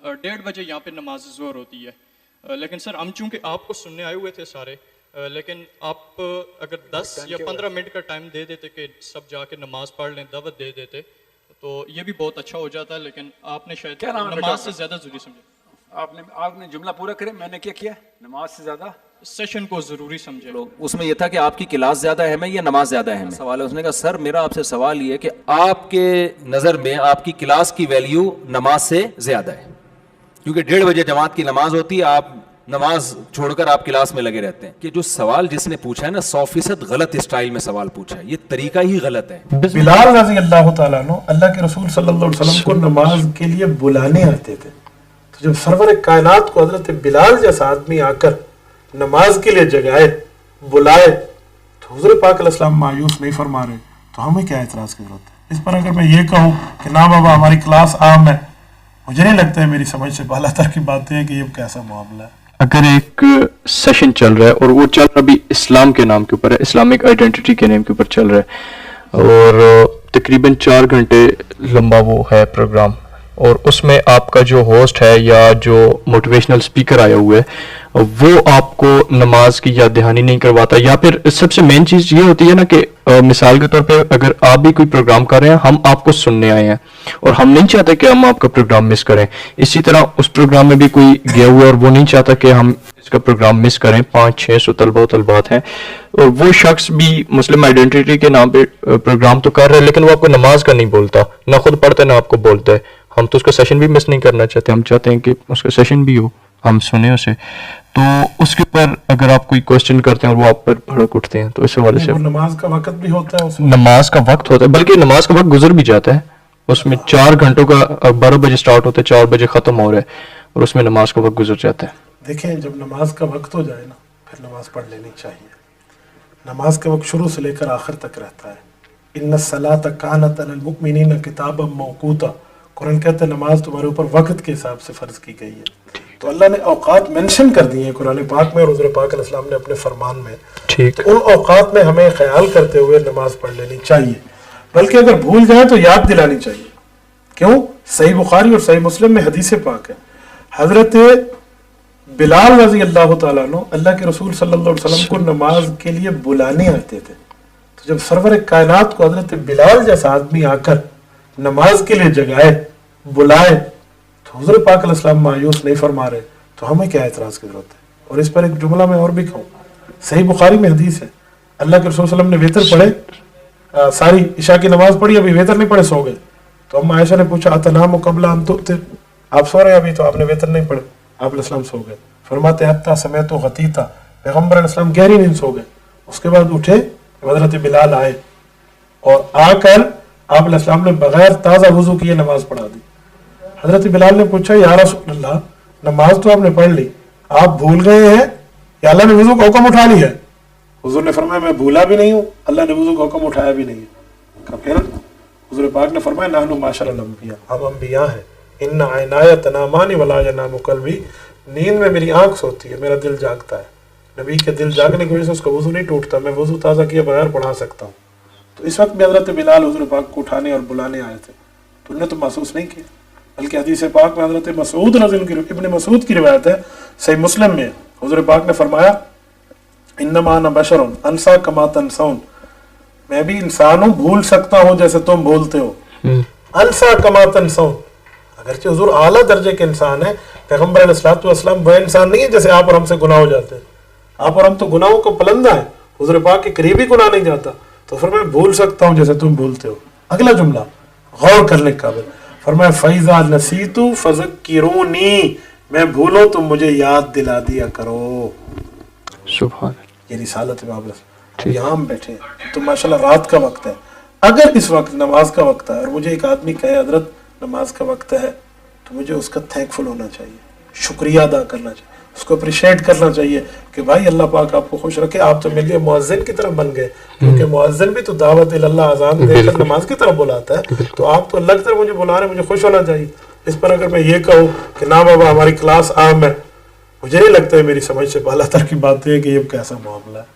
1:30 یہاں پہ نماز ظہر ہوتی ہے، لیکن سر ہم چونکہ آپ کو سننے آئے ہوئے تھے سارے، لیکن آپ اگر 10 یا 15 منٹ کا ٹائم دے دیتے کہ سب جا کے نماز پڑھ لیں، دعوت دے دیتے تو یہ بھی بہت اچھا ہو جاتا ہے، لیکن آپ نے شاید نماز سے زیادہ ضروری سمجھا۔ آپ نے جملہ پورا کرے، میں نے کیا کیا؟ نماز سے زیادہ سیشن کو ضروری سمجھے۔ اس میں یہ تھا کہ آپ کی کلاس زیادہ اہم ہے یا نماز زیادہ اہم ہے؟ سوال ہے، اس نے کہا سر میرا آپ سے سوال یہ ہے کہ آپ کے نظر میں آپ کی کلاس کی ویلیو نماز سے زیادہ ہے، کیونکہ 1:30 جماعت کی نماز ہوتی ہے، آپ نماز چھوڑ کر آپ کلاس میں لگے رہتے ہیں۔ کہ جو سوال جس نے پوچھا ہے نا 100% غلط اسٹائل میں سوال پوچھا ہے، یہ طریقہ ہی غلط ہے۔ بلال رضی اللہ تعالیٰ عنہ اللہ کے رسول صلی اللہ علیہ وسلم کو نماز کے لیے بلانے آتے تھے، تو جب سرور کائنات کو حضرت بلال جیسا آدمی آ کر نماز کے لیے جگائے، بلائے، تو حضور پاک علیہ السلام مایوس نہیں فرما رہے، تو ہمیں کیا اعتراض کی ضرورت ہے؟ اس پر اگر میں یہ کہوں کہ نا بابا ہماری کلاس عام ہے، مجھے نہیں لگتا ہے میری سمجھ سے بالا تر کی بات ہے کہ یہ کیسا معاملہ ہے۔ اگر ایک سیشن چل رہا ہے اور وہ چل رہا بھی اسلام کے نام کے اوپر ہے، اسلامک آئیڈینٹی کے نام کے اوپر چل رہا ہے، اور تقریباً 4 گھنٹے لمبا وہ ہے پروگرام، اور اس میں آپ کا جو ہوسٹ ہے یا جو موٹیویشنل اسپیکر آیا ہوا ہے وہ آپ کو نماز کی یاد دہانی نہیں کرواتا، یا پھر سب سے مین چیز یہ ہوتی ہے نا کہ مثال کے طور پہ اگر آپ بھی کوئی پروگرام کر رہے ہیں، ہم آپ کو سننے آئے ہیں اور ہم نہیں چاہتے کہ ہم آپ کا پروگرام مس کریں، اسی طرح اس پروگرام میں بھی کوئی گیا ہوا اور وہ نہیں چاہتا کہ ہم اس کا پروگرام مس کریں، 500-600 طلبہ و طلبات ہیں، اور وہ شخص بھی مسلم آئیڈینٹی کے نام پہ پروگرام تو کر رہے ہیں، لیکن وہ آپ کو نماز کا نہیں بولتا، نہ خود پڑھتے نہ آپ کو بولتا ہے۔ ہم تو اس کا سیشن بھی مس نہیں کرنا چاہتے، ہم چاہتے ہیں کہ اس کا سیشن بھی ہو، ہم سنیں اسے۔ تو اس کے اوپر اگر آپ کوئی کوشچن کرتے ہیں اور وہ آپ پر بھڑک اٹھتے ہیں تو اس حوالے سے نماز کا وقت بھی ہوتا ہے، نماز کا وقت ہوتا ہے، بلکہ نماز کا وقت گزر بھی جاتا ہے، اس میں 4 گھنٹوں کا 12 بجے سٹارٹ ہوتا ہے، 4 بجے ختم ہو رہا ہے، اور اس میں نماز کا وقت گزر جاتا ہے۔ دیکھیں جب نماز کا وقت ہو جائے نا پھر نماز پڑھ لینی چاہیے۔ نماز کا وقت شروع سے لے کر آخر تک رہتا ہے۔ ان الصلاۃ کانت علی المؤمنین کتابا موقوتا، قرآن کہتا ہے نماز تمہارے اوپر وقت کے حساب سے فرض کی گئی ہے۔ تو اللہ نے اوقات مینشن کر دیے ہیں قرآن پاک میں اور حضور پاک علیہ السلام نے اپنے فرمان میں، تو ان اوقات میں ہمیں خیال کرتے ہوئے نماز پڑھ لینی چاہیے، بلکہ اگر بھول جائیں تو یاد دلانی چاہیے۔ کیوں؟ صحیح بخاری اور صحیح مسلم میں حدیث پاک ہے، حضرت بلال رضی اللہ تعالیٰ عنہ اللہ کے رسول صلی اللہ علیہ وسلم کو نماز کے لیے بلانے آتے تھے، تو جب سرور کائنات کو حضرت بلال جیسا آدمی آ کر نماز کے لیے جگائے، بلائے، تو حضور پاک علیہ السلام مایوس نہیں فرما رہے، تو ہمیں کیا اعتراض کی ضرورت ہے؟ اور اس پر ایک جملہ میں اور بھی کہوں، صحیح بخاری میں حدیث ہے، اللہ کے رسول صلی اللہ علیہ وسلم نے وتر پڑھے، ساری عشاء کی نماز پڑھی، ابھی وتر نہیں پڑھے، سو گئے، تو ام عائشہ نے پوچھا اتنام قبل ان تؤتر، آپ سو رہے ہیں ابھی تو آپ نے وتر نہیں پڑھے، آپ علیہ السلام سو گئے، فرماتے حتی سمیت غطیتا، پیغمبر علیہ السلام گہری نیند سو گئے، اس کے بعد اٹھے، حضرت بلال آئے اور آ کر آپ علیہ السلام نے بغیر تازہ وضو کیے نماز پڑھا دی۔ حضرت بلال نے پوچھا یا رسول اللہ نماز تو آپ نے پڑھ لی، آپ بھول گئے ہیں یا اللہ نے وضو کا حکم اٹھا لیا ہے؟ حضور نے فرمایا میں بھولا بھی نہیں ہوں، اللہ نے وضو کا حکم اٹھایا بھی نہیں ہے۔ کہا پھر حضور پاک نے فرمایا نحن معاشر الانبیاء، ہم انبیاء ہیں، ان عینایا تنامان ولا ینام قلبی، نیند میں میری آنکھ سوتی ہے، میرا دل جاگتا ہے، نبی کے دل جاگنے کی وجہ سے اس کا وضو نہیں ٹوٹتا، میں وضو تازہ کیے بغیر پڑھا سکتا ہوں۔ تو اس وقت بھی حضرت بلال حضور پاک کو اٹھانے اور بلانے آئے تھے، تو انہوں نے تو محسوس نہیں کیا، بلکہ حدیث پاک میں حضرت مسعود ابن مسعود کی روایت ہے، صحیح مسلم میں، حضور پاک نے فرمایا انما انا بشر انسا کما تنسون، میں بھی انسان ہوں، بھول سکتا ہوں جیسے تم بھولتے ہو، انسا کما تنسون، اگرچہ حضور اعلیٰ درجے کے انسان ہیں، پیغمبر علیہ الصلوۃ والسلام وہ انسان نہیں ہے جیسے آپ اور ہم سے گناہ ہو جاتے ہیں، آپ اور ہم تو گناہوں کو پلندہ ہیں، حضور پاک کے قریب ہی گناہ نہیں جاتا، تو فرمایا بھول سکتا ہوں جیسے تم بھولتے ہو۔ اگلا جملہ غور کرنے کے قابل، فرمایا فَإِذَا نَسِيتُ فَذَكِّرُونِي، میں بھولو تم مجھے یاد دلا دیا کرو۔ سبحان یہ رسالت میں آپ یہاں ہم بیٹھے ہیں تو ماشاءاللہ رات کا وقت ہے، اگر اس وقت نماز کا وقت ہے اور مجھے ایک آدمی کہے حضرت نماز کا وقت ہے، تو مجھے اس کا تھینکفل ہونا چاہیے، شکریہ ادا کرنا چاہیے، اس کو اپریشیٹ کرنا چاہیے کہ بھائی اللہ پاک آپ کو خوش رکھے، آپ تو میرے لیے مؤذن کی طرح بن گئے، کیونکہ مؤذن بھی تو دعوت اللہ اذان دے کر نماز کی طرف بلاتا ہے، تو آپ تو اللہ کی طرف مجھے بلا رہے ہیں، مجھے خوش ہونا چاہیے۔ اس پر اگر میں یہ کہوں کہ نا بابا ہماری کلاس عام ہے، مجھے نہیں لگتا ہے میری سمجھ سے بالا تر کی بات ہے کہ یہ کیسا معاملہ ہے۔